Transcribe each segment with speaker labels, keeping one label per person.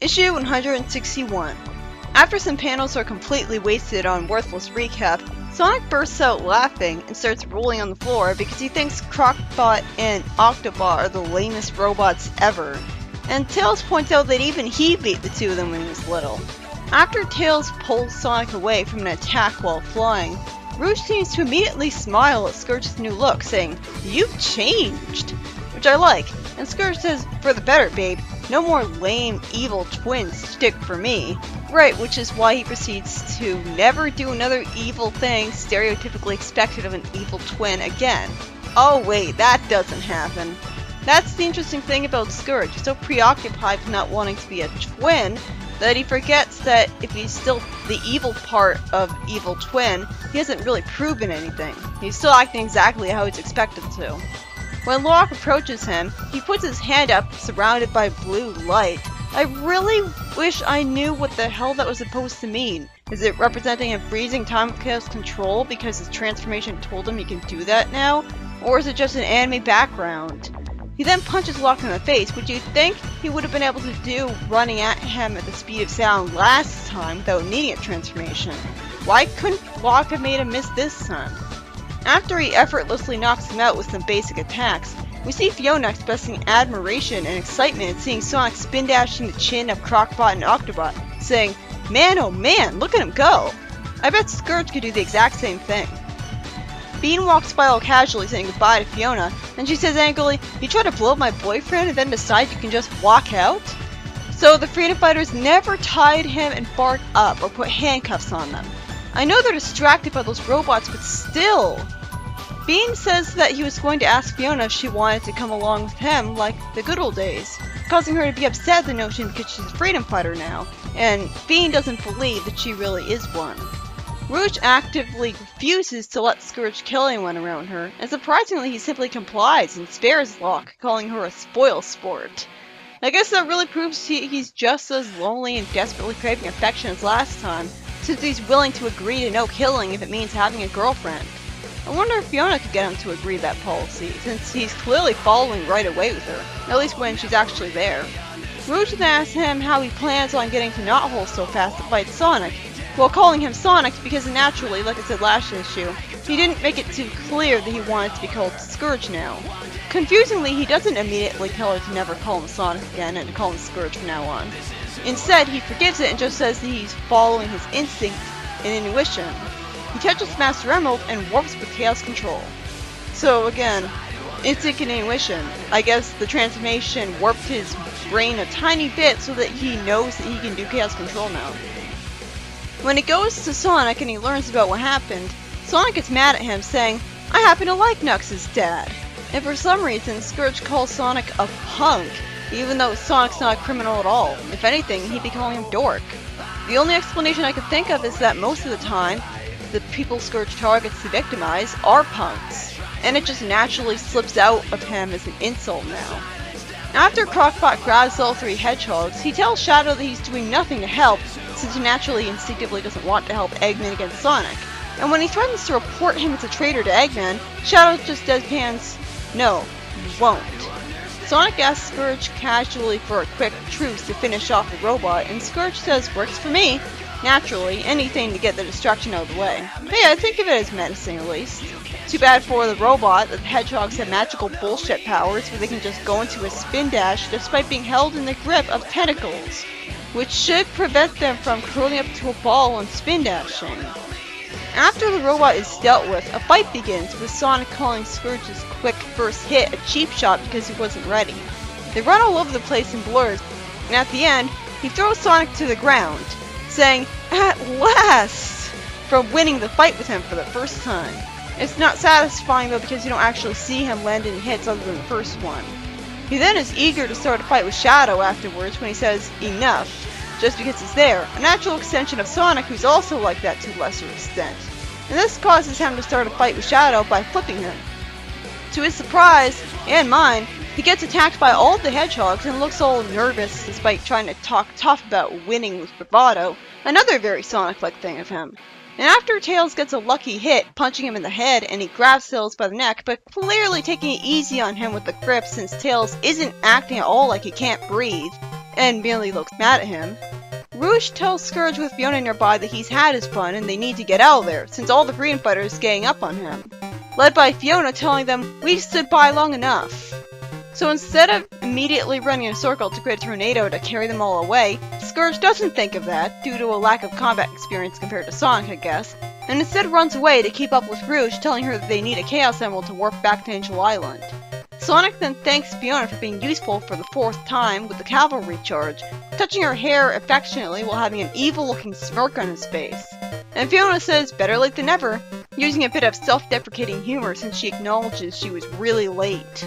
Speaker 1: Issue 161. After some panels are completely wasted on worthless recap, Sonic bursts out laughing and starts rolling on the floor because he thinks Crocbot and Octobot are the lamest robots ever, and Tails points out that even he beat the two of them when he was little. After Tails pulls Sonic away from an attack while flying, Rouge seems to immediately smile at Scourge's new look, saying, "You've changed," which I like, and Scourge says, "For the better, babe. No more lame, evil twin shtick for me." Right, which is why he proceeds to never do another evil thing stereotypically expected of an evil twin again. Oh wait, that doesn't happen. That's the interesting thing about Scourge. He's so preoccupied with not wanting to be a twin that he forgets that if he's still the evil part of evil twin, he hasn't really proven anything. He's still acting exactly how he's expected to. When Locke approaches him, he puts his hand up, surrounded by blue light. I really wish I knew what the hell that was supposed to mean. Is it representing a freezing time of chaos control because his transformation told him he can do that now? Or is it just an anime background? He then punches Locke in the face, which you'd think he would have been able to do running at him at the speed of sound last time without needing a transformation. Why couldn't Locke have made him miss this time? After he effortlessly knocks him out with some basic attacks, we see Fiona expressing admiration and excitement at seeing Sonic spin dashing the chin of Crocbot and Octobot, saying, "Man oh man, look at him go!" I bet Scourge could do the exact same thing. Bean walks by all casually saying goodbye to Fiona, and she says angrily, "You try to blow up my boyfriend and then decide you can just walk out?" So the freedom fighters never tied him and Bart up or put handcuffs on them. I know they're distracted by those robots, but still! Bean says that he was going to ask Fiona if she wanted to come along with him like the good old days, causing her to be upset at the notion because she's a freedom fighter now, and Bean doesn't believe that she really is one. Rouge actively refuses to let Scourge kill anyone around her, and surprisingly he simply complies and spares Locke, calling her a spoil sport. I guess that really proves he's just as lonely and desperately craving affection as last time, since he's willing to agree to no killing if it means having a girlfriend. I wonder if Fiona could get him to agree to that policy, since he's clearly following right away with her, at least when she's actually there. Rouge then asks him how he plans on getting to Knothole so fast to fight Sonic, while calling him Sonic because naturally, like I said last issue, he didn't make it too clear that he wanted to be called Scourge now. Confusingly, he doesn't immediately tell her to never call him Sonic again and to call him Scourge from now on. Instead, he forgives it and just says that he's following his instinct and intuition. He touches Master Emerald and warps with Chaos Control. So again, instinct and intuition. I guess the transformation warped his brain a tiny bit so that he knows that he can do Chaos Control now. When he goes to Sonic and he learns about what happened, Sonic gets mad at him saying, "I happen to like Knucks' dad." And for some reason, Scourge calls Sonic a punk, even though Sonic's not a criminal at all. If anything, he'd be calling him dork. The only explanation I could think of is that most of the time, the people Scourge targets to victimize are punks, and it just naturally slips out of him as an insult now. After Crocbot grabs all three hedgehogs, he tells Shadow that he's doing nothing to help, since he naturally instinctively doesn't want to help Eggman against Sonic. And when he threatens to report him as a traitor to Eggman, Shadow just deadpans, "No, you won't." Sonic asks Scourge casually for a quick truce to finish off the robot, and Scourge says, "Works for me." Naturally, anything to get the distraction out of the way. But yeah, I think of it as menacing at least. Too bad for the robot that the hedgehogs have magical bullshit powers where they can just go into a spin dash despite being held in the grip of tentacles, which should prevent them from curling up to a ball and spin dashing. After the robot is dealt with, a fight begins with Sonic calling Scourge's quick first hit a cheap shot because he wasn't ready. They run all over the place in blurs, and at the end, he throws Sonic to the ground, saying, "At last!" from winning the fight with him for the first time. It's not satisfying though because you don't actually see him land any hits other than the first one. He then is eager to start a fight with Shadow afterwards when he says, "Enough," just because he's there, a natural extension of Sonic who's also like that to a lesser extent. And this causes him to start a fight with Shadow by flipping him. To his surprise, and mine, he gets attacked by all of the hedgehogs and looks all nervous despite trying to talk tough about winning with bravado, another very Sonic-like thing of him. And after Tails gets a lucky hit, punching him in the head, and he grabs Tails by the neck, but clearly taking it easy on him with the grip since Tails isn't acting at all like he can't breathe, and merely looks mad at him. Rouge tells Scourge with Fiona nearby that he's had his fun and they need to get out of there, since all the freedom fighters are ganging up on him. Led by Fiona telling them, "We stood by long enough." So instead of immediately running in a circle to create a tornado to carry them all away, Scourge doesn't think of that, due to a lack of combat experience compared to Sonic, I guess, and instead runs away to keep up with Rouge, telling her that they need a Chaos Emerald to warp back to Angel Island. Sonic then thanks Fiona for being useful for the 4th time with the cavalry charge, touching her hair affectionately while having an evil-looking smirk on his face. And Fiona says better late than never, using a bit of self-deprecating humor since she acknowledges she was really late.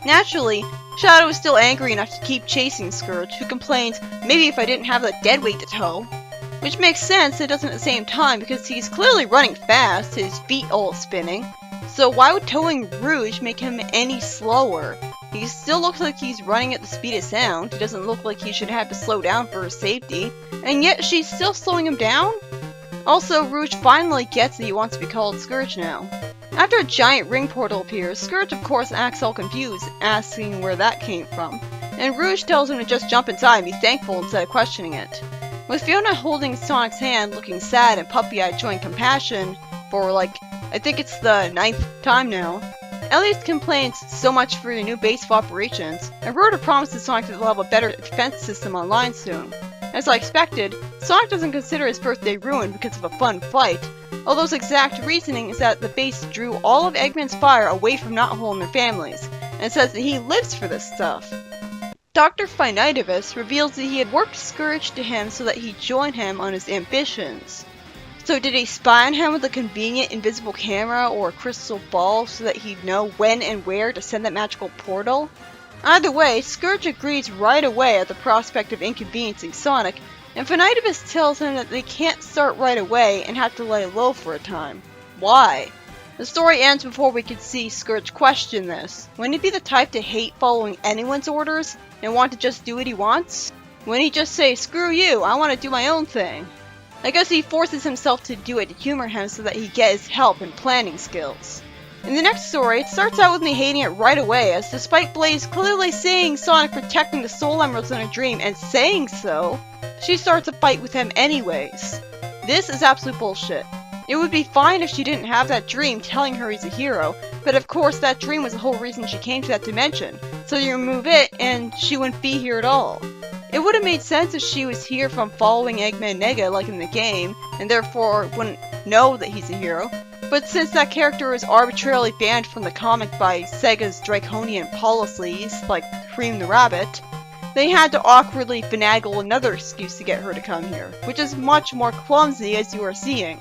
Speaker 1: Naturally, Shadow is still angry enough to keep chasing Scourge, who complains, "Maybe if I didn't have that dead weight to tow." Which makes sense, it doesn't at the same time, because he's clearly running fast, his feet all spinning. So why would towing Rouge make him any slower? He still looks like he's running at the speed of sound, he doesn't look like he should have to slow down for his safety, and yet she's still slowing him down? Also, Rouge finally gets that he wants to be called Scourge now. After a giant ring portal appears, Scourge of course acts all confused, asking where that came from, and Rouge tells him to just jump inside and be thankful instead of questioning it. With Fiona holding Sonic's hand, looking sad and puppy-eyed, showing compassion for, I think it's the 9th time now, Elliot complains so much for your new base of operations, and Rhoda promises Sonic that they'll have a better defense system online soon. As I expected, Sonic doesn't consider his birthday ruined because of a fun fight, although his exact reasoning is that the base drew all of Eggman's fire away from Knothole and their families, and says that he lives for this stuff. Dr. Finitevus reveals that he had worked Scourge to him so that he'd join him on his ambitions. So did he spy on him with a convenient invisible camera or a crystal ball so that he'd know when and where to send that magical portal? Either way, Scourge agrees right away at the prospect of inconveniencing Sonic, and Finitevus tells him that they can't start right away and have to lay low for a time. Why? The story ends before we can see Scourge question this. Wouldn't he be the type to hate following anyone's orders and want to just do what he wants? Wouldn't he just say, "Screw you, I want to do my own thing"? I guess he forces himself to do it to humor him so that he gets help and planning skills. In the next story, it starts out with me hating it right away, as despite Blaze clearly seeing Sonic protecting the Soul Emeralds in a dream and saying so, she starts a fight with him anyways. This is absolute bullshit. It would be fine if she didn't have that dream telling her he's a hero, but of course that dream was the whole reason she came to that dimension, so you remove it and she wouldn't be here at all. It would have made sense if she was here from following Eggman Nega like in the game, and therefore wouldn't know that he's a hero. But since that character was arbitrarily banned from the comic by Sega's draconian policies, like Cream the Rabbit, they had to awkwardly finagle another excuse to get her to come here, which is much more clumsy as you are seeing.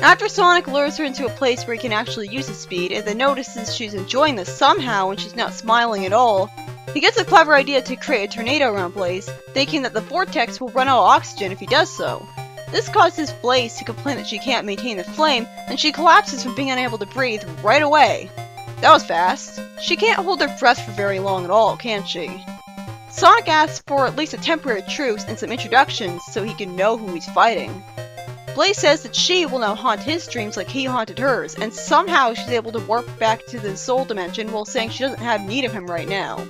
Speaker 1: After Sonic lures her into a place where he can actually use his speed, and then notices she's enjoying this somehow when she's not smiling at all, he gets a clever idea to create a tornado around Blaze, thinking that the vortex will run out of oxygen if he does so. This causes Blaze to complain that she can't maintain the flame, and she collapses from being unable to breathe right away. That was fast. She can't hold her breath for very long at all, can she? Sonic asks for at least a temporary truce and some introductions so he can know who he's fighting. Blaze says that she will now haunt his dreams like he haunted hers, and somehow she's able to warp back to the Soul Dimension while saying she doesn't have need of him right now.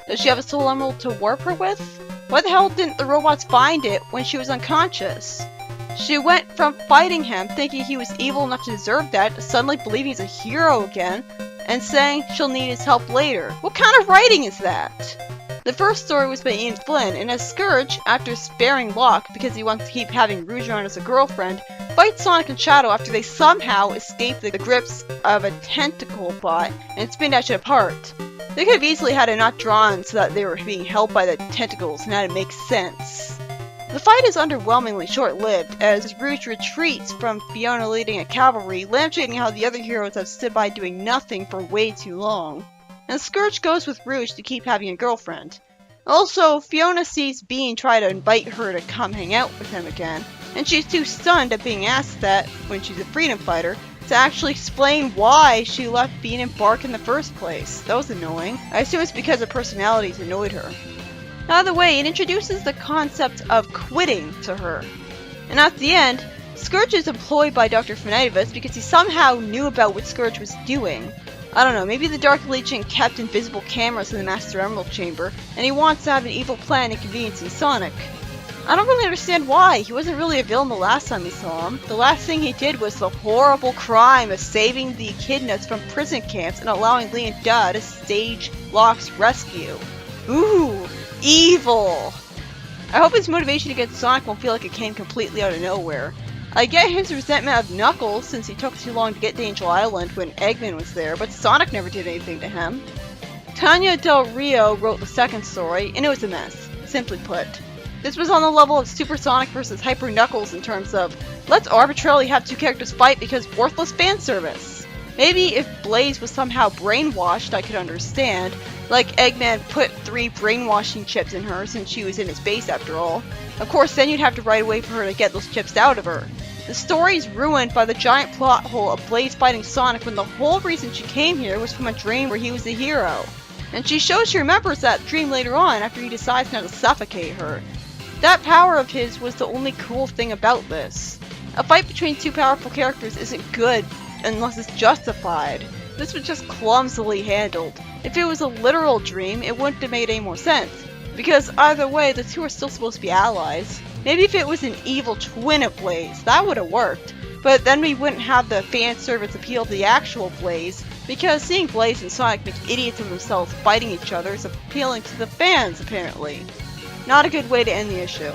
Speaker 1: Does she have a Soul Emerald to warp her with? Why the hell didn't the robots find it when she was unconscious? She went from fighting him, thinking he was evil enough to deserve that, to suddenly believing he's a hero again, and saying she'll need his help later. What kind of writing is that? The first story was by Ian Flynn, and as Scourge, after sparing Locke because he wants to keep having Rouge around as a girlfriend, fights Sonic and Shadow after they somehow escape the grips of a tentacle bot and spin dash it apart. They could have easily had it not drawn so that they were being held by the tentacles and had it make sense. The fight is underwhelmingly short-lived, as Rouge retreats from Fiona leading a cavalry, lampshading how the other heroes have stood by doing nothing for way too long. And Scourge goes with Rouge to keep having a girlfriend. Also, Fiona sees Bean try to invite her to come hang out with him again, and she's too stunned at being asked that, when she's a freedom fighter, to actually explain why she left Bean and Bark in the first place. That was annoying. I assume it's because her personalities annoyed her. Either way, it introduces the concept of quitting to her. And at the end, Scourge is employed by Dr. Finitevus because he somehow knew about what Scourge was doing. I don't know, maybe the Dark Legion kept invisible cameras in the Master Emerald Chamber, and he wants to have an evil plan inconveniencing Sonic. I don't really understand why. He wasn't really a villain the last time we saw him. The last thing he did was the horrible crime of saving the Echidnas from prison camps and allowing Lee and Duh to stage Locke's rescue. Ooh, evil! I hope his motivation against Sonic won't feel like it came completely out of nowhere. I get his resentment of Knuckles since he took too long to get to Angel Island when Eggman was there, but Sonic never did anything to him. Tanya Del Rio wrote the second story, and it was a mess, simply put. This was on the level of Super Sonic vs. Hyper Knuckles in terms of, let's arbitrarily have two characters fight because worthless fan service. Maybe if Blaze was somehow brainwashed, I could understand, like Eggman put 3 brainwashing chips in her since she was in his base after all. Of course, then you'd have to write a way for her to get those chips out of her. The story's ruined by the giant plot hole of Blaze fighting Sonic when the whole reason she came here was from a dream where he was the hero. And she shows she remembers that dream later on after he decides not to suffocate her. That power of his was the only cool thing about this. A fight between two powerful characters isn't good unless it's justified. This was just clumsily handled. If it was a literal dream, it wouldn't have made any more sense. Because either way, the two are still supposed to be allies. Maybe if it was an evil twin of Blaze, that would have worked. But then we wouldn't have the fan service appeal to the actual Blaze, because seeing Blaze and Sonic make idiots of themselves fighting each other is appealing to the fans, apparently. Not a good way to end the issue.